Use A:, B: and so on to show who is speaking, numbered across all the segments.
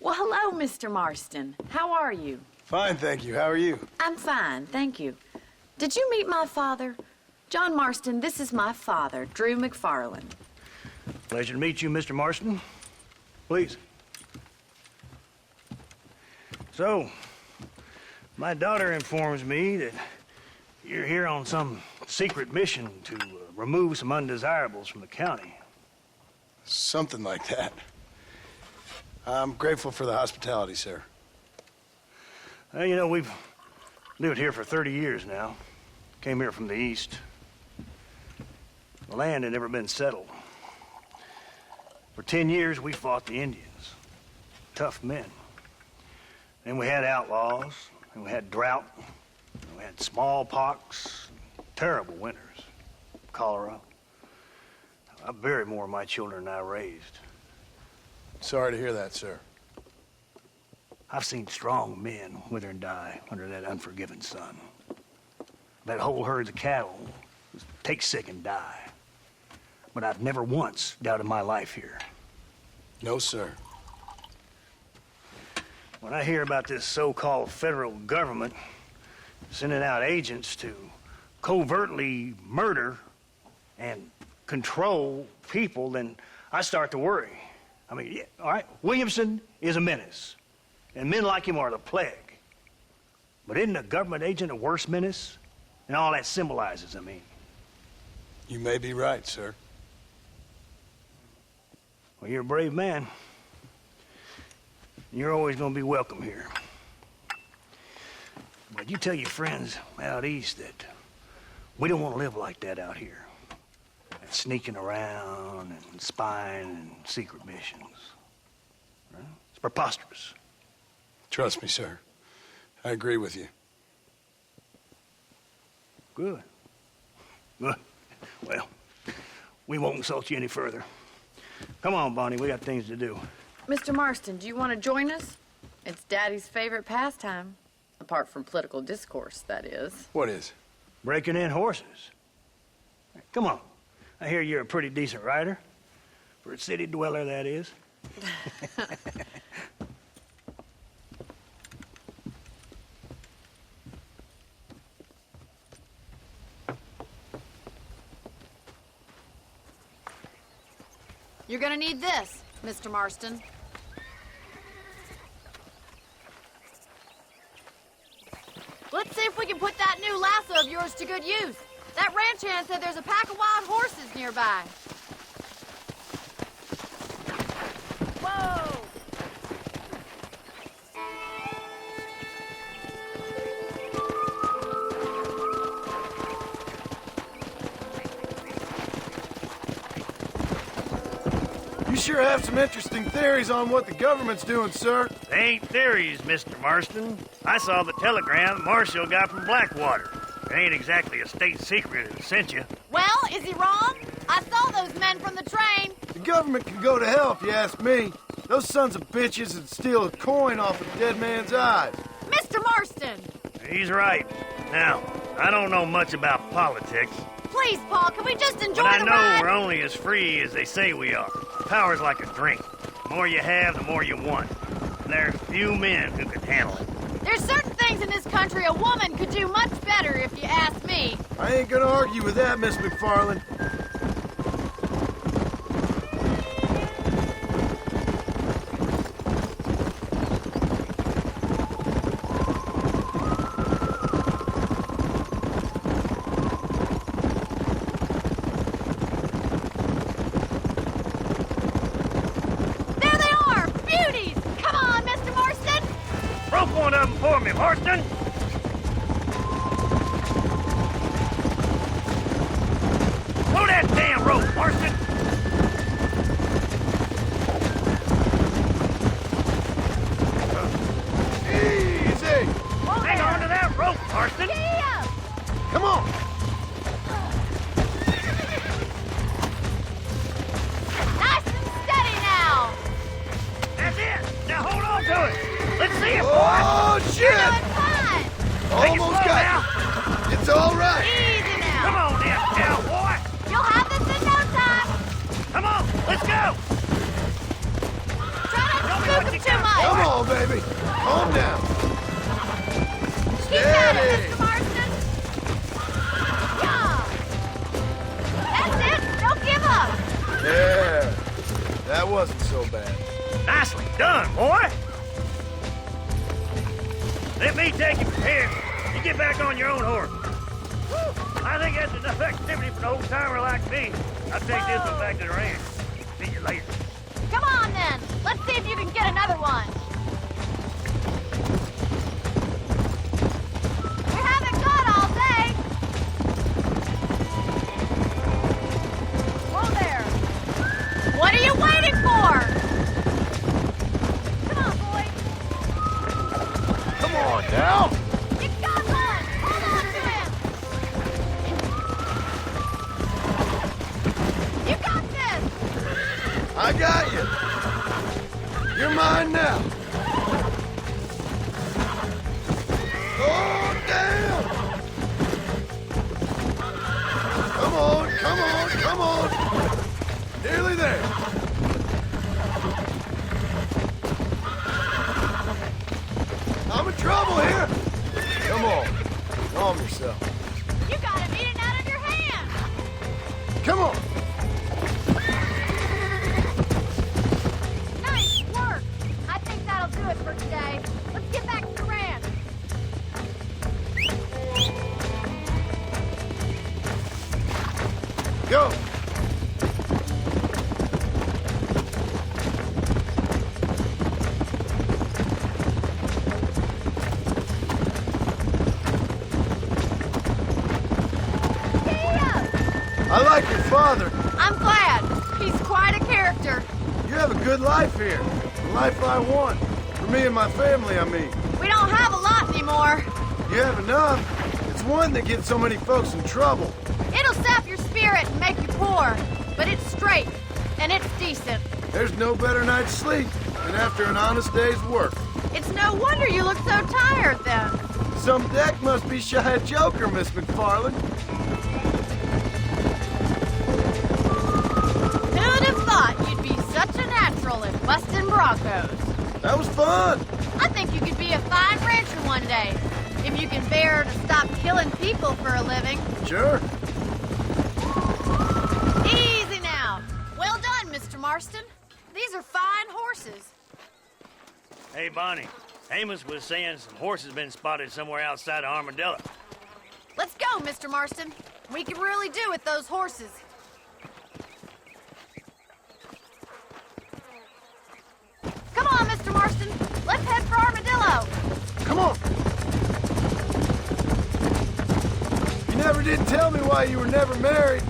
A: Well, hello, Mr. Marston. How are you?
B: Fine, thank you. How are you?
A: I'm fine, thank you. Did you meet my father? John Marston, this is my father, Drew Macfarland.
C: Pleasure to meet you, Mr. Marston. Please. So, my daughter informs me that you're here on some secret mission to remove some undesirables from the county.
B: Something like that. I'm grateful for the hospitality, sir.
C: Well, you know, we've lived here for 30 years now. Came here from the east. The land had never been settled. For 10 years, we fought the Indians. Tough men. Then we had outlaws, and we had drought, and we had smallpox, terrible winters, cholera. I buried more of my children than I raised.
B: Sorry to hear that, sir.
C: I've seen strong men wither and die under that unforgiving sun. That whole herds of cattle take sick and die. But I've never once doubted my life here.
B: No, sir.
C: When I hear about this so-called federal government sending out agents to covertly murder and control people, then I start to worry. I mean, yeah, all right, Williamson is a menace, and men like him are the plague. But isn't a government agent a worse menace? And all that symbolizes, I mean.
B: You may be right, sir.
C: Well, you're a brave man. You're always going to be welcome here. But you tell your friends out east that we don't want to live like that out here. Sneaking around and spying and secret missions. Right? It's preposterous.
B: Trust me, sir. I agree with you.
C: Good. Good. Well, we won't insult you any further. Come on, Bonnie, we got things to do.
A: Mr. Marston, do you want to join us? It's Daddy's favorite pastime. Apart from political discourse, that is.
B: What is?
C: Breaking in horses. Come on. I hear you're a pretty decent rider. For a city dweller, that is.
A: You're gonna need this, Mr. Marston. Let's see if we can put that new lasso of yours to good use. That ranch hand said there's a pack of wild horses nearby. Whoa!
B: You sure have some interesting theories on what the government's doing, sir.
C: They ain't theories, Mr. Marston. I saw the telegram Marshall got from Blackwater. It ain't exactly a state secret that sent you.
A: Well, is he wrong? I saw those men from the train.
B: The government can go to hell if you ask me. Those sons of bitches would steal a coin off a dead man's eyes.
A: Mr. Marston!
C: He's right. Now, I don't know much about politics.
A: Please, Paul, can we just enjoy
C: But I
A: the
C: know
A: ride?
C: we're only as free as they say we are. Power's like a drink. The more you have, the more you want. And there are few men who can handle it.
A: There's certain things in this country a woman could do much better, if you ask me.
B: I ain't gonna argue with that, Miss Macfarland.
A: There they are! Beauties! Come on, Mr. Marston!
C: Rope one of them for me, Marston! Throw that damn rope, Marston!
B: Easy!
C: Hang on to that rope, Marston!
A: Yeah!
B: Come on!
A: Nice and steady now!
C: That's it! Now hold on to it! Let's see it, boy!
B: Oh,
A: You're
B: shit!
A: doing fine!
C: Take it
B: Almost
C: slow
B: got
C: now!
B: it. It's all right.
A: Easy now!
C: Come on, now, boy!
A: You'll have this in no time!
B: wasn't so bad.
C: Nicely done, boy! Let me take you from here. You get back on your own horse. I think that's enough activity for an old-timer like me. I'll take this one back to the ranch. See you later.
A: Come on, then. Let's see if you can get another one. We haven't got all day. Whoa there. What are you waiting for? Come on, boy.
B: Come on now.
A: You got one. Hold on to him. You got this.
B: I got you. You're mine now. Oh, damn! Come on, come on, come on. Nearly there. I'm in trouble here. Come on, calm yourself.
A: You got him eating out of your hand.
B: Come on.
A: Nice work. I think that'll do it for today. Let's get back to the ranch.
B: Go. I like your father.
A: I'm glad. He's quite a character.
B: You have a good life here. The life I want. For me and my family, I mean.
A: We don't have a lot anymore.
B: You have enough. It's one that gets so many folks in trouble.
A: It'll sap your spirit and make you poor. But it's straight, and it's decent.
B: There's no better night's sleep than after an honest day's work.
A: It's no wonder you look so tired, then.
B: Some deck must be shy a joker, Miss Macfarland.
A: Who'd have thought you'd be such a natural at busting broncos?
B: That was fun.
A: I think you could be a fine rancher one day, if you can bear to stop killing people for a living.
B: Sure.
A: Easy now. Well done, Mr. Marston. These are fine horses.
C: Hey, Bonnie. Amos was saying some horses been spotted somewhere outside of Armadillo.
A: Let's go, Mr. Marston. We can really do with those horses. Come on, Mr. Marston. Let's head for Armadillo.
B: Come on. You never did tell me why you were never married.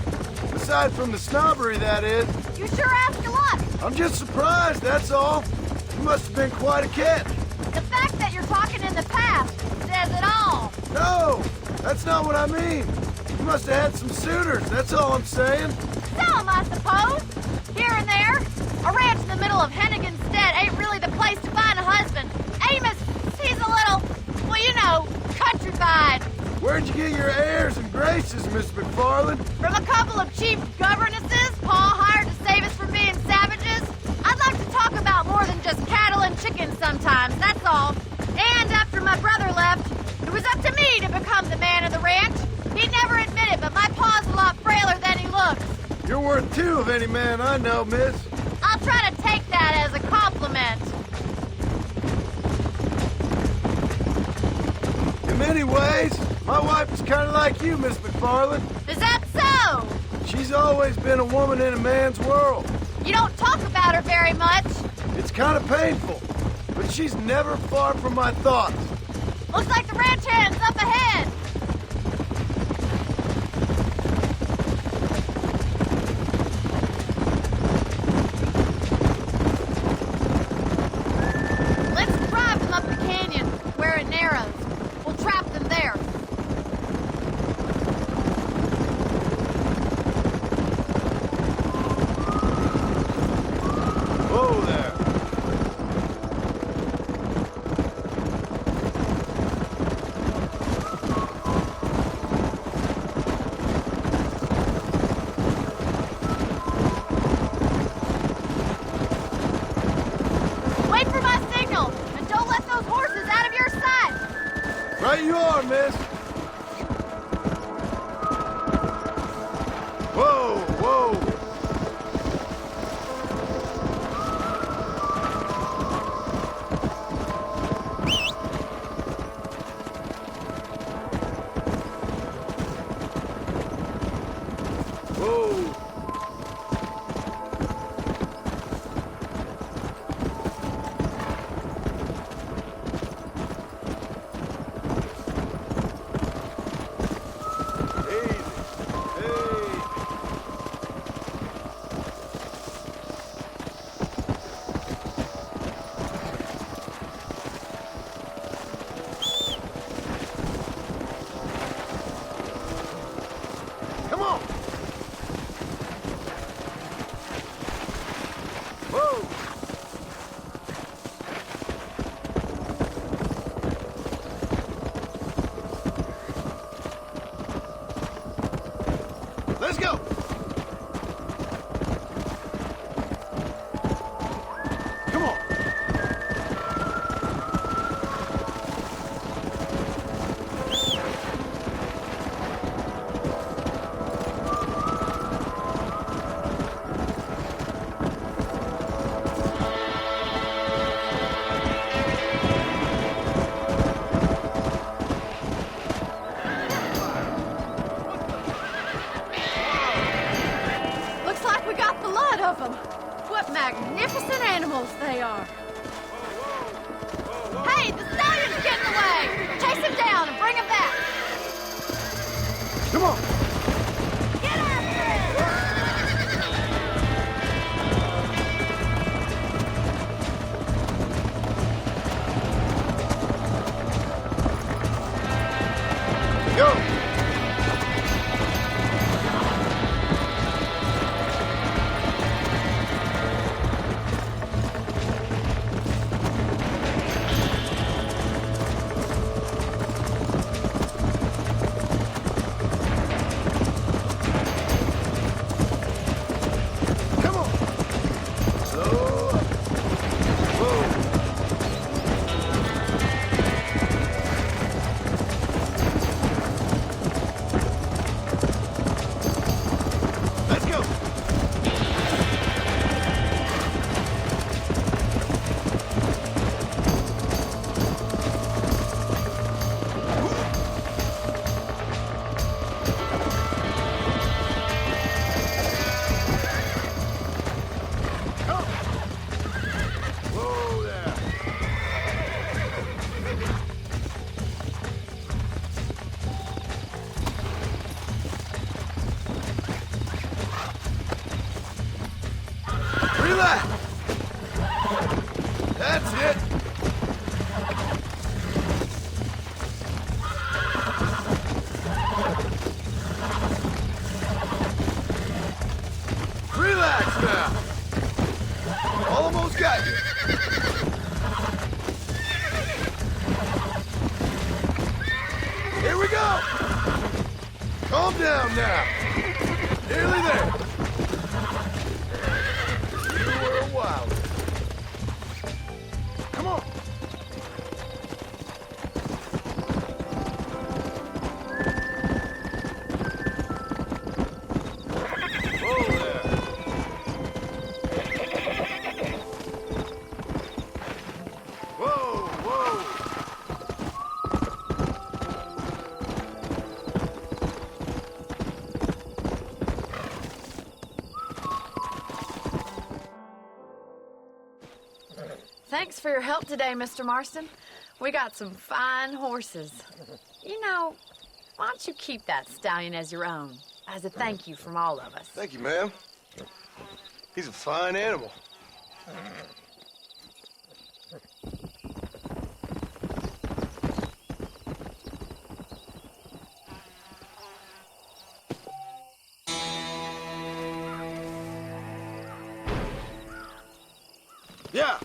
B: Aside from the snobbery, that is.
A: You sure ask a lot.
B: I'm just surprised, that's all. You must have been quite a catch.
A: The fact that you're talking in the past says it all.
B: No, that's not what I mean. You must have had some suitors, that's all I'm saying.
A: Some, I suppose. Here and there. A ranch in the middle of Hennigan's Stead ain't really the place to find a husband. Amos, he's a little, well, you know, countrified.
B: Where'd you get your airs and graces, Miss Macfarland?
A: From a couple of cheap governesses Pa hired to save us from being savages. I'd like to talk about more than just cattle and chickens sometimes, that's all. And after my brother left, it was up to me to become the man of the ranch. He'd never admit it, but my pa's a lot frailer than he looks.
B: You're worth two of any man I know, miss.
A: I'll try to take that as a compliment.
B: In many ways, my wife is kind of like you, Miss Macfarland.
A: Is that so?
B: She's always been a woman in a man's world.
A: You don't talk about her very much.
B: It's kind of painful, but she's never far from my thoughts.
A: Looks like the ranch hand's up ahead. Let's drive them up the canyon, where it narrows. We'll trap them there.
B: Whoa there.
A: Wait for my signal, and don't let those horses out of your sight.
B: Right you are, miss. Whoa, whoa. Whoa! Let's go! Come on!
A: Looks like we got the lot of them. What magnificent animals they are. Hey, the stallion's getting away! Chase him down and bring him back!
B: Come on!
A: Get after
B: Go! Come on! Slow up. Whoa! Let's go! Come! Whoa there! Relax! That's it! Relax now! Almost got you! Here we go! Calm down now! Nearly there! You were a wild one. Come on! Whoa there! Whoa, whoa!
A: Thanks for your help today, Mr. Marston. We got some fine horses. You know, why don't you keep that stallion as your own, as a thank you from all of us?
B: Thank you, ma'am. He's a fine animal. Yeah.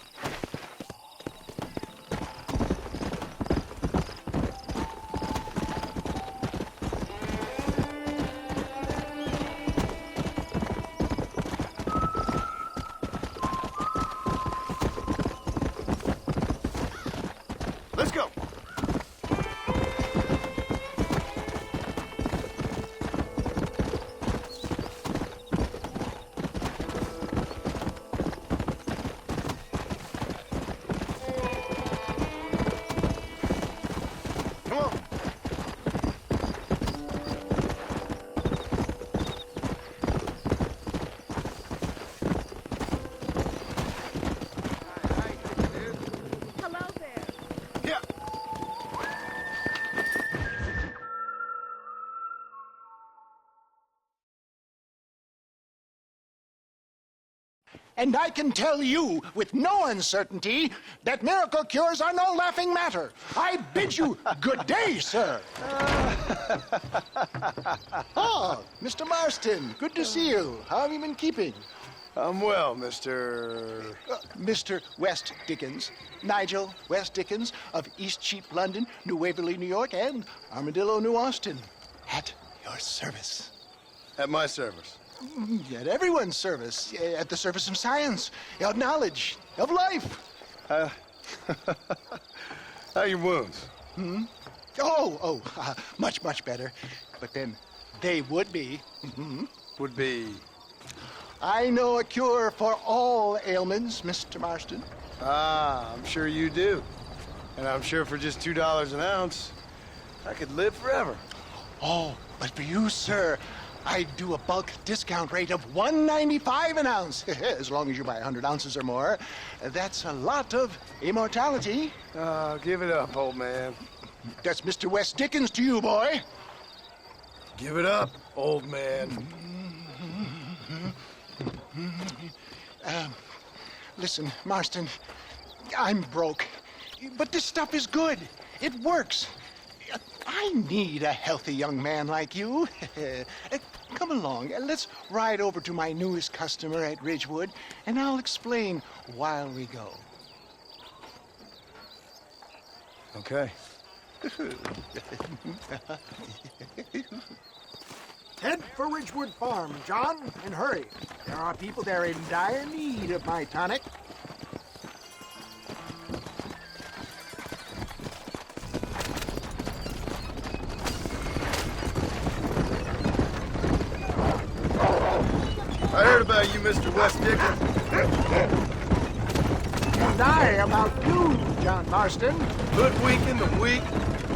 B: Let's go. Come on.
D: And I can tell you with no uncertainty that miracle cures are no laughing matter. I bid you good day, sir. Oh, Mr. Marston, good to see you. How have you been keeping?
B: I'm well, Mr.
D: Mr. West Dickens, Nigel West Dickens of East Cheap, London, New Waverly, New York, and Armadillo, New Austin. At your service.
B: At my service.
D: At everyone's service. At the service of science, of knowledge, of life.
B: How your wounds?
D: Much, much better. But then they would be.
B: Would be...
D: I know a cure for all ailments, Mr. Marston.
B: Ah, I'm sure you do. And I'm sure for just $2 an ounce, I could live forever.
D: Oh, but for you, sir, I do a bulk discount rate of $1.95 an ounce. As long as you buy 100 ounces or more. That's a lot of immortality.
B: Give it up, old man.
D: That's Mr. West Dickens to you, boy.
B: Give it up, old man.
D: Listen, Marston, I'm broke. But this stuff is good. It works. I need a healthy young man like you. Come along, let's ride over to my newest customer at Ridgewood, and I'll explain while we go.
B: Okay.
E: Head for Ridgedwood Farm, John, and hurry. There are people there in dire need of my tonic.
B: I heard about you, Mr. West Dickens.
E: And I about you, John Marston.
B: Hoodwinking the weak,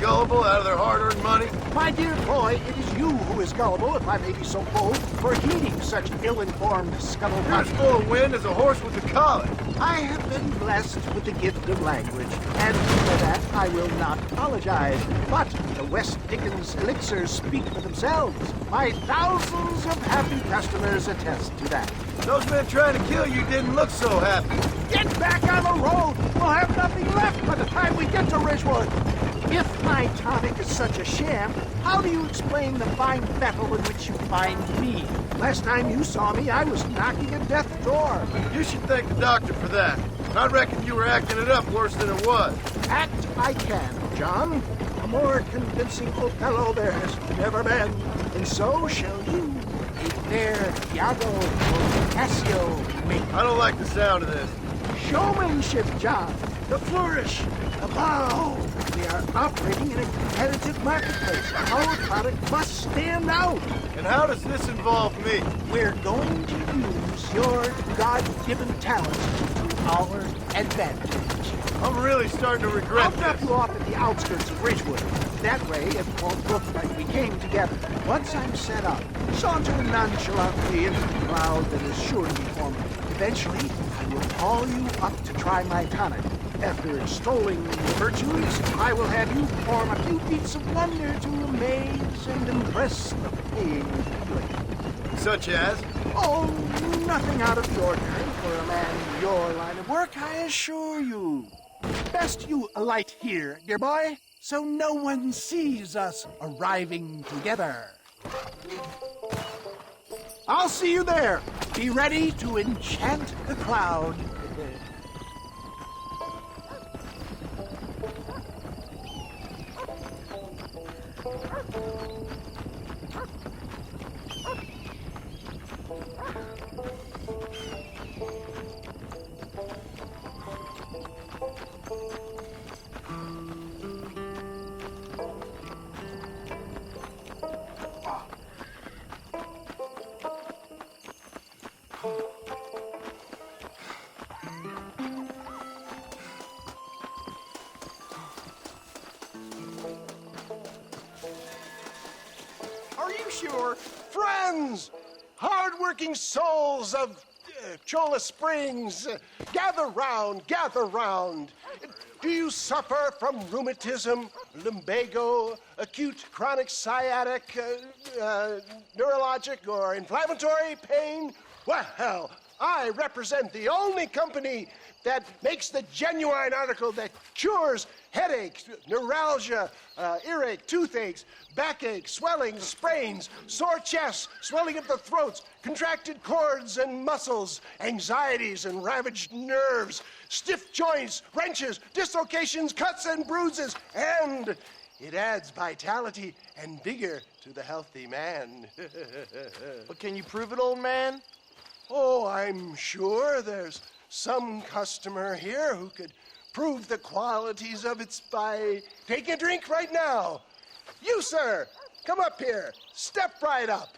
B: gullible out of their hard-earned money.
E: My dear boy, it is you who is gullible, if I may be so bold, for heeding such ill-informed
B: You're
E: scuttlebutt.
B: as full of wind as a horse with a collar.
E: I have been blessed with the gift of language, and for that I will not apologize. But the West Dickens elixirs speak for themselves. My thousands of happy customers attest to that.
B: Those men trying to kill you didn't look so happy.
E: Get back on the road! We'll have nothing left by the time we get to Ridgewood. If my tonic is such a sham, how do you explain the fine fettle in which you find me? Last time you saw me, I was knocking at death's door.
B: You should thank the doctor for that. I reckon you were acting it up worse than it was.
E: Act I can, John. A more convincing Othello there has never been. And so shall you. A fair Iago or Cassio make.
B: I don't like the sound of this.
E: Showmanship, John. The flourish. The bow. We are operating in a competitive marketplace. Our product must stand out.
B: And how does this involve me?
E: We're going to use your God-given talents to our advantage.
B: I'm really starting to
E: I'll
B: regret
E: drop
B: this.
E: you off at the outskirts of Ridgewood. That way, it won't look like we came together. Once I'm set up, saunter nonchalantly into the cloud that is sure to be forming. Eventually, I will call you up to try my tonic. After extolling the virtues, I will have you perform a few feats of wonder to amaze and impress the paying public.
B: Such as?
E: Oh, nothing out of the ordinary for a man in your line of work, I assure you. Best you alight here, dear boy, so no one sees us arriving together. I'll see you there. Be ready to enchant the crowd.
D: Are you sure? Friends, hard-working souls of Cholla Springs, gather round, gather round. Do you suffer from rheumatism, lumbago, acute chronic sciatic, neurologic, or inflammatory pain? Well,
E: I represent the only company that makes the genuine article that cures headaches, neuralgia, earache, toothaches, backache, swelling, sprains, sore chests, swelling of the throats, contracted cords and muscles, anxieties and ravaged nerves, stiff joints, wrenches, dislocations, cuts and bruises, and it adds vitality and vigor to the healthy man.
B: But can you prove it, old man?
E: Oh, I'm sure there's some customer here who could prove the qualities of it by taking a drink right now. You, sir, come up here. Step right up.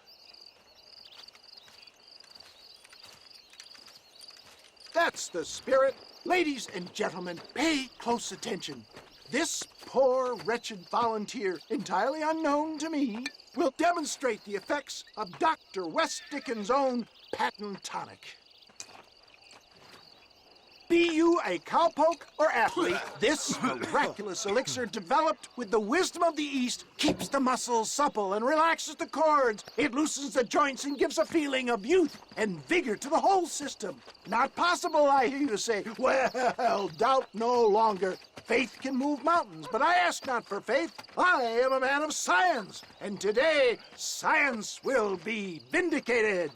E: That's the spirit. Ladies and gentlemen, pay close attention. This poor, wretched volunteer, entirely unknown to me, will demonstrate the effects of Dr. West Dickens' own patent tonic. Be you a cowpoke or athlete, this miraculous elixir developed with the wisdom of the East keeps the muscles supple and relaxes the cords. It loosens the joints and gives a feeling of youth and vigor to the whole system. Not possible, I hear you say. Well, doubt no longer. Faith can move mountains, but I ask not for faith. I am a man of science, and today science will be vindicated.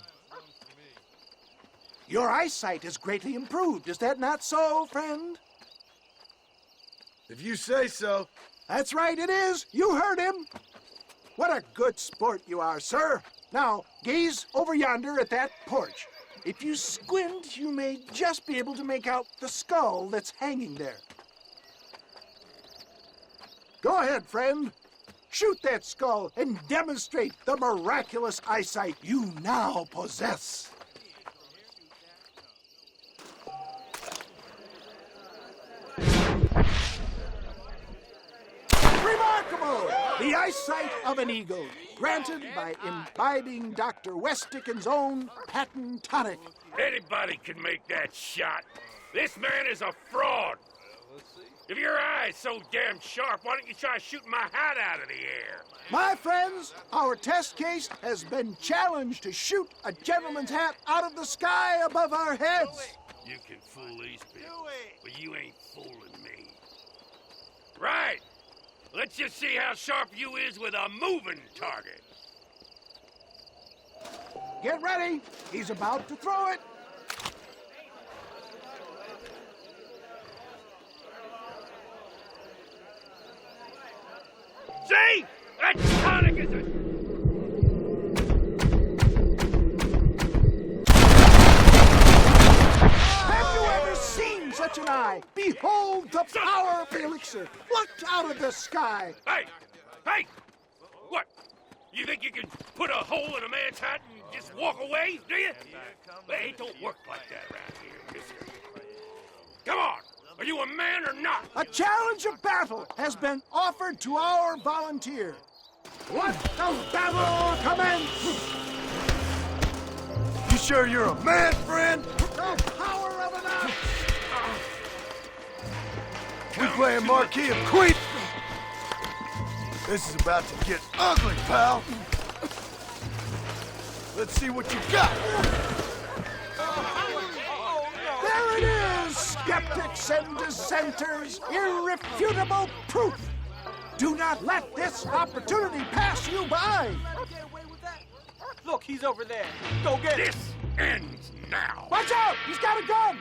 E: Your eyesight has greatly improved. Is that not so, friend?
B: If you say so.
E: That's right, it is. You heard him. What a good sport you are, sir. Now, gaze over yonder at that porch. If you squint, you may just be able to make out the skull that's hanging there. Go ahead, friend. Shoot that skull and demonstrate the miraculous eyesight you now possess. Remarkable! The eyesight of an eagle, granted by imbibing Dr. West Dickens' own patent tonic.
F: Anybody can make that shot. This man is a fraud. If your eye's so damn sharp, why don't you try shooting my hat out of the air?
E: My friends, our test case has been challenged to shoot a gentleman's hat out of the sky above our heads.
F: You can fool these people, but you ain't fooling me. Right. Let's just see how sharp you is with a moving target.
E: Get ready. He's about to throw it.
F: See? That tonic is a...
E: Have you ever seen such an eye? Behold the power of the elixir, plucked out of the sky.
F: Hey! Hey! What? You think you can put a hole in a man's hat and just walk away, do you? Hey, it don't work like that around here, mister. Come on! Are you a man or not?
E: A challenge of battle has been offered to our volunteer. Let the battle commence!
B: You sure you're a man, friend?
E: The power of an ox!
B: We playing Marquis of Queen. This is about to get ugly, pal. Let's see what you got.
E: There it is, skeptics and dissenters, irrefutable proof. Do not let this opportunity pass you by.
G: Look, he's over there. Go get him.
F: This ends now.
E: Watch out, he's got a gun.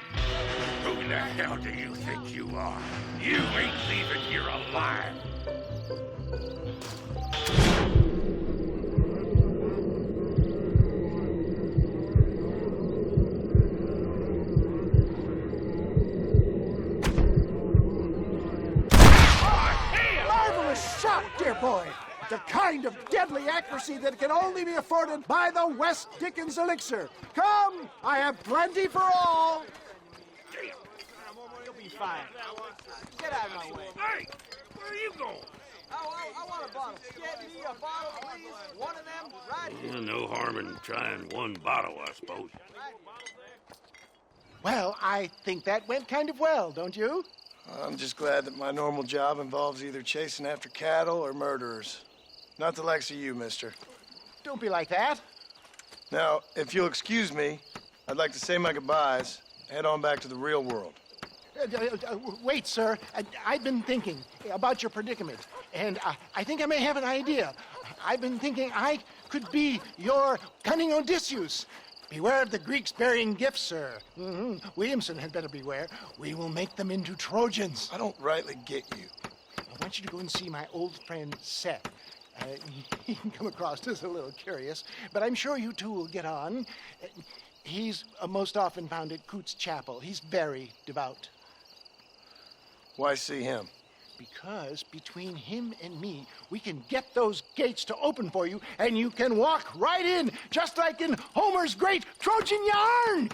F: Who the hell do you think you are? You ain't leaving here alive.
E: Marvelous shot, dear boy. The kind of deadly accuracy that can only be afforded by the West Dickens elixir. Come, I have plenty for all.
G: You'll be fine. Get out of my way.
F: Hey, where are you going?
G: I want a bottle. Get me a bottle, please. One of them right here.
F: No harm in trying one bottle, I suppose.
E: Well, I think that went kind of well, don't you?
B: I'm just glad that my normal job involves either chasing after cattle or murderers. Not the likes of you, mister.
E: Don't be like that.
B: Now, if you'll excuse me, I'd like to say my goodbyes, head on back to the real world.
E: Wait, sir. I've been thinking about your predicament, and I think I may have an idea. I've been thinking I could be your cunning Odysseus. Beware of the Greeks bearing gifts, sir. Williamson had better beware. We will make them into Trojans.
B: I don't rightly get you.
E: I want you to go and see my old friend Seth. He can come across as a little curious, but I'm sure you two will get on. He's most often found at Coote's Chapel. He's very devout.
B: Why see him?
E: Because between him and me, we can get those gates to open for you, and you can walk right in, just like in Homer's great Trojan yarn.